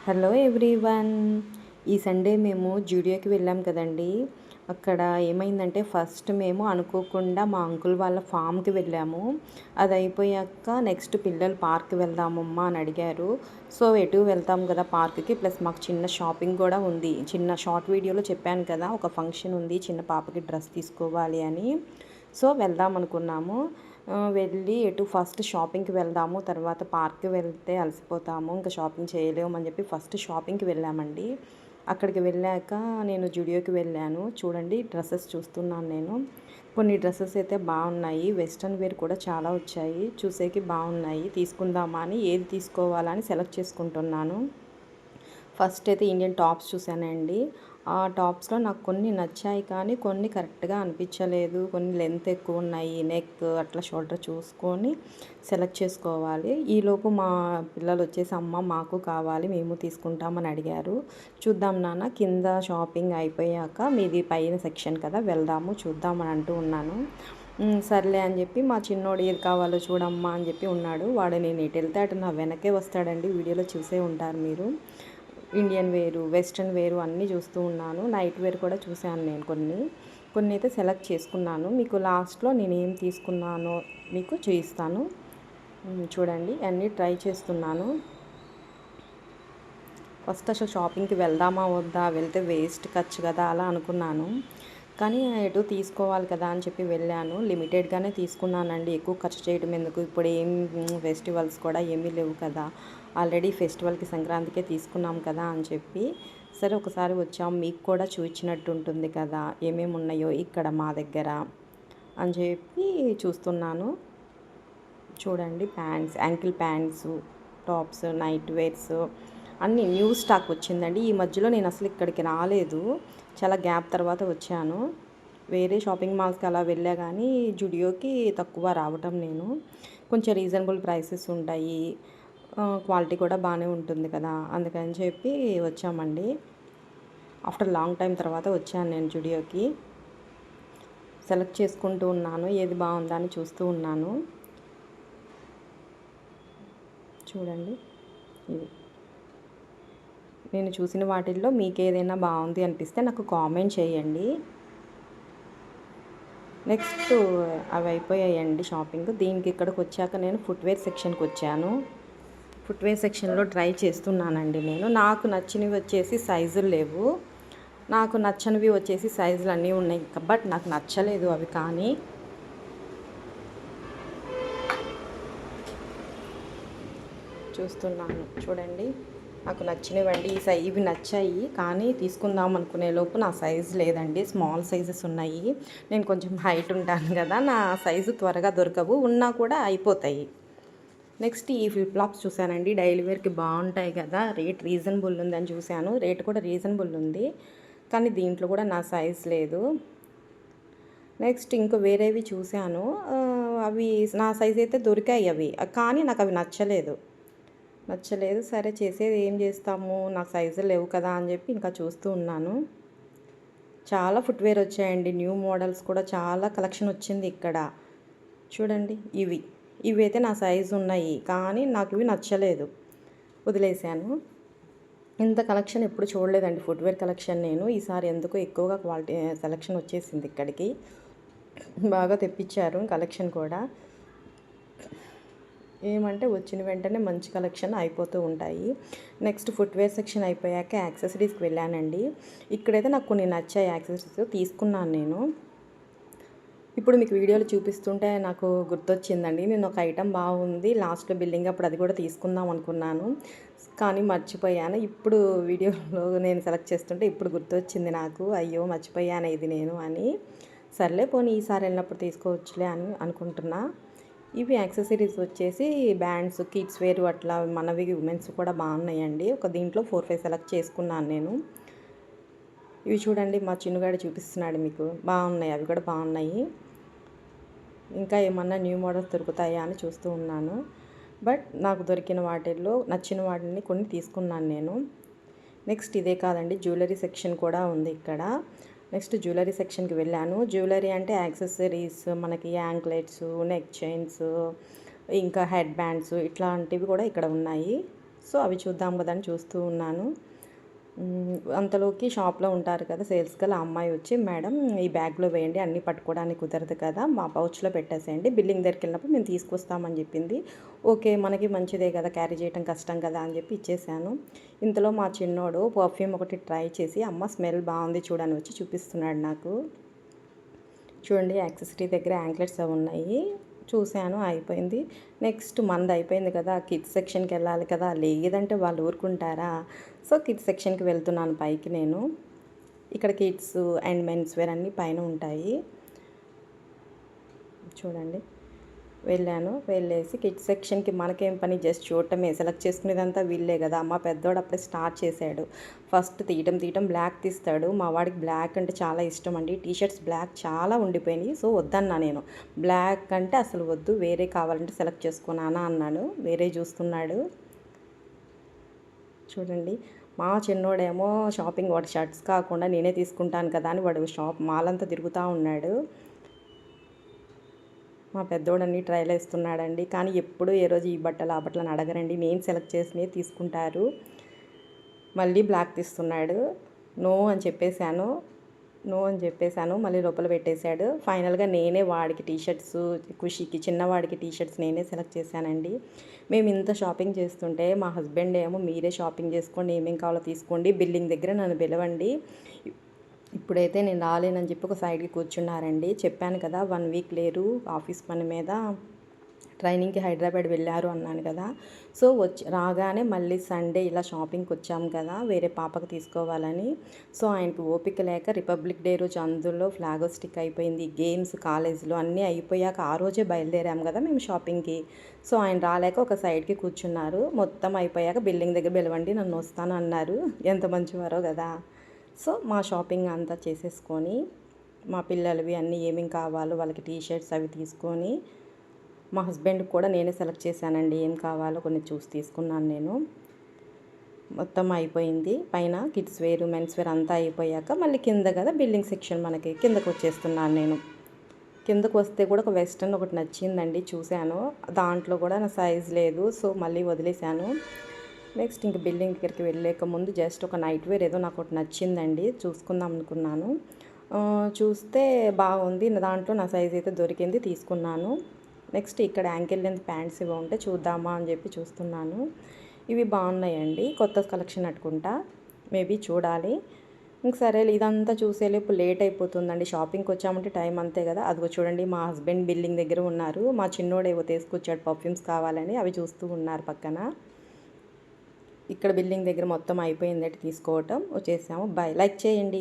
Hello everyone. ఈ Sunday మేము జూడియోకి వెళ్ళాం కదండి. అక్కడ ఏమైందంటే ఫస్ట్ మేము అనుకోకుండా మా అంకుల్ వాళ్ళ ఫామ్కి వెళ్ళాము. అది అయిపోయాక నెక్స్ట్ పిల్లలు పార్క్ వెళ్దామమ్మా అని అడిగారు. సో ఎటు వెళ్తాం కదా పార్క్కి, ప్లస్ మాకు చిన్న షాపింగ్ కూడా ఉంది. చిన్న షార్ట్ వీడియోలో చెప్పాను కదా, ఒక ఫంక్షన్ ఉంది, చిన్న పాపకి డ్రెస్ తీసుకోవాలి అని. సో వెళ్దాం అనుకున్నాము. వెళ్ళి ఎటు ఫస్ట్ షాపింగ్కి వెళ్దాము, తర్వాత పార్క్కి వెళ్తే అలసిపోతాము, ఇంకా షాపింగ్ చేయలేము అని చెప్పి ఫస్ట్ షాపింగ్కి వెళ్ళామండి. అక్కడికి వెళ్ళాక నేను జుడియోకి వెళ్ళాను. చూడండి డ్రెస్సెస్ చూస్తున్నాను నేను. కొన్ని డ్రెస్సెస్ అయితే బాగున్నాయి, వెస్ట్రన్ వేర్ కూడా చాలా వచ్చాయి, చూసేకి బాగున్నాయి. తీసుకుందామా అని ఏది తీసుకోవాలని సెలెక్ట్ చేసుకుంటున్నాను. ఫస్ట్ అయితే ఇండియన్ టాప్స్ చూశానండి. ఆ టాప్స్లో నాకు కొన్ని నచ్చాయి, కానీ కొన్ని కరెక్ట్గా అనిపించలేదు. కొన్ని లెంత్ ఎక్కువ ఉన్నాయి, నెక్ అట్లా షోల్డర్ చూసుకొని సెలెక్ట్ చేసుకోవాలి. ఈలోపు మా పిల్లలు వచ్చేసి అమ్మ మాకు కావాలి, మేము తీసుకుంటామని అడిగారు. చూద్దాం నాన్న, కింద షాపింగ్ అయిపోయాక మీది పైన సెక్షన్ కదా, వెళ్దాము చూద్దామని అంటూ ఉన్నాను. సర్లే అని చెప్పి మా చిన్నోడు ఏది కావాలో చూడమ్మా అని చెప్పి ఉన్నాడు. వాడు నేను ఎటు వెళ్తే అటు నా వెనకే వస్తాడండి. వీడియోలో చూసే ఉంటారు మీరు. ఇండియన్ వేరు, వెస్ట్రన్ వేరు అన్నీ చూస్తూ ఉన్నాను. నైట్ వేర్ కూడా చూశాను నేను. కొన్ని అయితే సెలెక్ట్ చేసుకున్నాను. మీకు లాస్ట్లో నేను ఏం తీసుకున్నానో మీకు చూపిస్తాను. చూడండి అన్నీ ట్రై చేస్తున్నాను. ఫస్ట్ అసలు షాపింగ్కి వెళ్దామా వద్దా, వెళ్తే వేస్ట్ ఖర్చు కదా అలా అనుకున్నాను. కానీ ఎటు తీసుకోవాలి కదా అని చెప్పి వెళ్ళాను. లిమిటెడ్గానే తీసుకున్నానండి, ఎక్కువ ఖర్చు చేయడం ఎందుకు, ఇప్పుడు ఏం ఫెస్టివల్స్ కూడా ఏమీ లేవు కదా, ఆల్రెడీ ఫెస్టివల్కి సంక్రాంతికే తీసుకున్నాం కదా అని చెప్పి, సరే ఒకసారి వచ్చాం మీకు కూడా చూపించినట్టు ఉంటుంది కదా ఏమేమి ఉన్నాయో ఇక్కడ మా దగ్గర అని చెప్పి చూస్తున్నాను. చూడండి pants, ankle pants, tops, night wears అన్నీ న్యూ స్టాక్ వచ్చిందండి. ఈ మధ్యలో నేను అసలు ఇక్కడికి రాలేదు, చాలా గ్యాప్ తర్వాత వచ్చాను. వేరే షాపింగ్ మాల్స్కి అలా వెళ్ళా, కానీ జుడియోకి తక్కువ రావటం నేను. కొంచెం రీజనబుల్ ప్రైసెస్ ఉంటాయి, క్వాలిటీ కూడా బాగానే ఉంటుంది కదా, అందుకని చెప్పి వచ్చామండి. ఆఫ్టర్ లాంగ్ టైం తర్వాత వచ్చాను నేను జుడియోకి. సెలెక్ట్ చేసుకుంటూ ఉన్నాను, ఏది బాగుందా అని చూస్తూ ఉన్నాను. చూడండి ఇది నేను చూసిన వాటిల్లో మీకు ఏదైనా బాగుంది అనిపిస్తే నాకు కామెంట్ చేయండి. నెక్స్ట్ అవి అయిపోయాయండి షాపింగ్. దీనికి ఇక్కడికి వచ్చాక నేను ఫుట్వేర్ సెక్షన్కి వచ్చాను. ఫుట్వేర్ సెక్షన్లో ట్రై చేస్తున్నానండి నేను. నాకు నచ్చినవి వచ్చేసి సైజులు లేవు, నాకు నచ్చనివి వచ్చేసి సైజులు అన్నీ ఉన్నాయి, బట్ నాకు నచ్చలేదు అవి. కానీ చూస్తున్నాను చూడండి, నాకు నచ్చినవండి. ఇవి నచ్చాయి, కానీ తీసుకుందాం అనుకునే లోపు నా సైజు లేదండి, స్మాల్ సైజెస్ ఉన్నాయి. నేను కొంచెం హైట్ ఉంటాను కదా, నా సైజు త్వరగా దొరకవు, ఉన్నా కూడా అయిపోతాయి. నెక్స్ట్ ఈ ఫ్లిప్ ఫ్లాప్స్ చూశానండి, డైలీ వేర్కి బాగుంటాయి కదా, రేట్ రీజనబుల్ ఉందని చూశాను. రేట్ కూడా రీజనబుల్ ఉంది, కానీ దీంట్లో కూడా నా సైజ్ లేదు. నెక్స్ట్ ఇంకో వేరేవి చూశాను, అవి నా సైజ్ అయితే దొరికాయి అవి, కానీ నాకు అవి నచ్చలేదు. సరే చేసేది ఏం చేస్తాము, నాకు సైజులు లేవు కదా అని చెప్పి ఇంకా చూస్తూ ఉన్నాను. చాలా ఫుట్వేర్ వచ్చాయండి, న్యూ మోడల్స్ కూడా చాలా కలెక్షన్ వచ్చింది ఇక్కడ. చూడండి ఇవి అయితే నా సైజు ఉన్నాయి, కానీ నాకు ఇవి నచ్చలేదు, వదిలేశాను. ఇంత కలెక్షన్ ఎప్పుడు చూడలేదండి ఫుట్వేర్ కలెక్షన్ నేను. ఈసారి ఎందుకో ఎక్కువగా క్వాలిటీ సెలెక్షన్ వచ్చేసింది ఇక్కడికి, బాగా తెప్పించారు కలెక్షన్ కూడా. ఏమంటే వచ్చిన వెంటనే మంచి కలెక్షన్ అయిపోతూ ఉంటాయి. నెక్స్ట్ ఫుట్వేర్ సెక్షన్ అయిపోయాక యాక్సెసరీస్కి వెళ్ళానండి. ఇక్కడైతే నాకు కొన్ని నచ్చాయి యాక్సెసరీస్, తీసుకున్నాను నేను. ఇప్పుడు మీకు వీడియోలో చూపిస్తుంటే నాకు గుర్తొచ్చిందండి, నేను ఒక ఐటెం బాగుంది లాస్ట్లో బిల్లింగ్ అప్పుడు అది కూడా తీసుకుందాం అనుకున్నాను, కానీ మర్చిపోయాను. ఇప్పుడు వీడియోలో నేను సెలెక్ట్ చేస్తుంటే ఇప్పుడు గుర్తొచ్చింది నాకు, అయ్యో మర్చిపోయాను ఇది నేను అని. సర్లే పోనీ ఈసారి వెళ్ళినప్పుడు తీసుకోవచ్చులే అని అనుకుంటున్నా. ఇవి యాక్సెసరీస్ వచ్చేసి బ్యాండ్స్, కిడ్స్ వేర్ అట్లా మనవి ఉమెన్స్ కూడా బాగున్నాయండి. ఒక దీంట్లో 4-5 సెలెక్ట్ చేసుకున్నాను నేను. ఇవి చూడండి మా చిన్నగాడు చూపిస్తున్నాడు మీకు, బాగున్నాయి అవి కూడా బాగున్నాయి. ఇంకా ఏమన్నా న్యూ మోడల్స్ దొరుకుతాయా అని చూస్తూ ఉన్నాను, బట్ నాకు దొరికిన వాటిల్లో నచ్చిన వాటిని కొన్ని తీసుకున్నాను నేను. నెక్స్ట్ ఇదే కాదండి, జ్యువెలరీ సెక్షన్ కూడా ఉంది ఇక్కడ. నెక్స్ట్ జ్యువెలరీ సెక్షన్కి వెళ్ళాను. జ్యువెలరీ అంటే యాక్సెసరీస్, మనకి యాంక్లెట్స్, నెక్ చైన్స్, ఇంకా హెడ్ బ్యాండ్స్ ఇట్లాంటివి కూడా ఇక్కడ ఉన్నాయి. సో అవి చూద్దాం కదా అని చూస్తూ ఉన్నాను. అంతలోకి షాప్లో ఉంటారు కదా సేల్స్ గర్ల్, ఆ అమ్మాయి వచ్చి, మేడం ఈ బ్యాగ్లో వేయండి, అన్నీ పట్టుకోవడానికి కుదరదు కదా, మా పౌచ్లో పెట్టేసేయండి, బిల్లింగ్ దగ్గరికి వెళ్ళినప్పుడు మేము తీసుకొస్తామని చెప్పింది. ఓకే, మనకి మంచిదే కదా, క్యారీ చేయడం కష్టం కదా అని చెప్పి ఇచ్చేసాను. ఇంతలో మా చిన్నోడు పర్ఫ్యూమ్ ఒకటి ట్రై చేసి, అమ్మ స్మెల్ బాగుంది చూడని వచ్చి చూపిస్తున్నాడు నాకు. చూడండి, యాక్సెసరీ దగ్గర యాంక్లెట్స్ అవి ఉన్నాయి. చూశాను, అయిపోయింది. నెక్స్ట్ మంది అయిపోయింది కదా, కిడ్స్ సెక్షన్కి వెళ్ళాలి కదా, లేదంటే వాళ్ళు ఊరుకుంటారా. సో కిడ్స్ సెక్షన్కి వెళ్తున్నాను పైకి నేను. ఇక్కడ కిడ్స్ అండ్ మెన్స్ వేర్ అన్నీ పైన ఉంటాయి. చూడండి, వెళ్ళేసి కిడ్స్ సెక్షన్కి మనకేం పని, జస్ట్ చూడటమే, సెలెక్ట్ చేసుకునేదంతా వీళ్ళే కదా. మా పెద్దోడు అప్పుడే స్టార్ట్ చేశాడు. ఫస్ట్ తీయటం బ్లాక్ తీస్తాడు. మా వాడికి బ్లాక్ అంటే చాలా ఇష్టం అండి. టీషర్ట్స్ బ్లాక్ చాలా ఉండిపోయినాయి. సో వద్దన్నా నేను, బ్లాక్ అంటే అసలు వద్దు, వేరే కావాలంటే సెలెక్ట్ చేసుకున్నానా అన్నాను. వేరే చూస్తున్నాడు. చూడండి, మా చిన్నోడేమో షాపింగ్, వాడి షర్ట్స్ కాకుండా నేనే తీసుకుంటాను కదా అని వాడు షాప్ మాల్ అంతా తిరుగుతూ ఉన్నాడు. మా పెద్దోడన్ని ట్రైల్ వేస్తున్నాడండి. కానీ ఎప్పుడు ఏ రోజు ఈ బట్టలు ఆ బట్టలు అని అడగరండి, నేను సెలెక్ట్ చేసినవి తీసుకుంటారు. మళ్ళీ బ్లాక్ తీస్తున్నాడు. నో అని చెప్పేశాను. మళ్ళీ లోపల పెట్టేశాడు. ఫైనల్గా నేనే వాడికి టీషర్ట్స్, ఖుషికి చిన్నవాడికి టీషర్ట్స్ నేనే సెలెక్ట్ చేశానండి. మేము ఇంత షాపింగ్ చేస్తుంటే మా హస్బెండ్ ఏమో, మీరే షాపింగ్ చేసుకోండి, ఏమేం కావాలో తీసుకోండి, బిల్లింగ్ దగ్గర నన్ను పిలవండి, ఇప్పుడైతే నేను రాలేనని చెప్పి ఒక సైడ్కి కూర్చున్నారండి. చెప్పాను కదా 1 వీక్ లేరు, ఆఫీస్ పని మీద ట్రైనింగ్కి హైదరాబాద్ వెళ్ళారు అన్నాను కదా. సో రాగానే మళ్ళీ సండే ఇలా షాపింగ్కి వచ్చాము కదా, వేరే పాపకు తీసుకోవాలని. సో ఆయనకి ఓపిక లేక రిపబ్లిక్ డే రోజు అందులో ఫ్లాగ్ స్టిక్ అయిపోయింది, గేమ్స్ కాలేజీలో అన్నీ అయిపోయాక ఆ రోజే బయలుదేరాము కదా మేము షాపింగ్కి. సో ఆయన రాలేక ఒక సైడ్కి కూర్చున్నారు. మొత్తం అయిపోయాక బిల్డింగ్ దగ్గర పిలవండి, నన్ను వస్తాను అన్నారు. ఎంత మంచివారో కదా. సో మా షాపింగ్ అంతా చేసేసుకొని, మా పిల్లలవి అన్నీ ఏమేమి కావాలో వాళ్ళకి టీషర్ట్స్ అవి తీసుకొని, మా హస్బెండ్కి కూడా నేనే సెలెక్ట్ చేశానండి, ఏం కావాలో కొన్ని చూసి తీసుకున్నాను నేను. మొత్తం అయిపోయింది. పైన కిడ్స్ వేర్, మెన్స్ వేర్ అంతా అయిపోయాక మళ్ళీ కింద కదా బిల్డింగ్ సెక్షన్, మనకి కిందకు వచ్చేస్తున్నాను నేను. కిందకు వస్తే కూడా ఒక వెస్ట్రన్ ఒకటి నచ్చిందండి, చూశాను. దాంట్లో కూడా నా సైజ్ లేదు, సో మళ్ళీ వదిలేశాను. నెక్స్ట్ ఇంక బిల్డింగ్ దగ్గరికి వెళ్ళలేక ముందు జస్ట్ ఒక నైట్ వేర్ ఏదో నాకు ఒకటి నచ్చిందండి, చూసుకుందాం అనుకున్నాను. చూస్తే బాగుంది, దాంట్లో నా సైజ్ అయితే దొరికింది, తీసుకున్నాను. నెక్స్ట్ ఇక్కడ యాంకిల్ లెంత్ ప్యాంట్స్ ఇవి ఉంటే చూద్దామా అని చెప్పి చూస్తున్నాను. ఇవి బాగున్నాయండి, కొత్త కలెక్షన్ అట్టుకుంటా, మేబీ చూడాలి. ఇంక సరే ఇదంతా చూసేలోపు లేట్ అయిపోతుందండి. షాపింగ్కి వచ్చామంటే టైం అంతే కదా. అదిగో చూడండి, మా హస్బెండ్ బిల్డింగ్ దగ్గర ఉన్నారు. మా చిన్నోడేవో తీసుకొచ్చాడు పర్ఫ్యూమ్స్ కావాలని, అవి చూస్తూ ఉన్నారు పక్కన. ఇక్కడ బిల్డింగ్ దగ్గర మొత్తం అయిపోయిందట తీసుకోవటం, వచ్చేసాము. బాయ్. లైక్ చేయండి.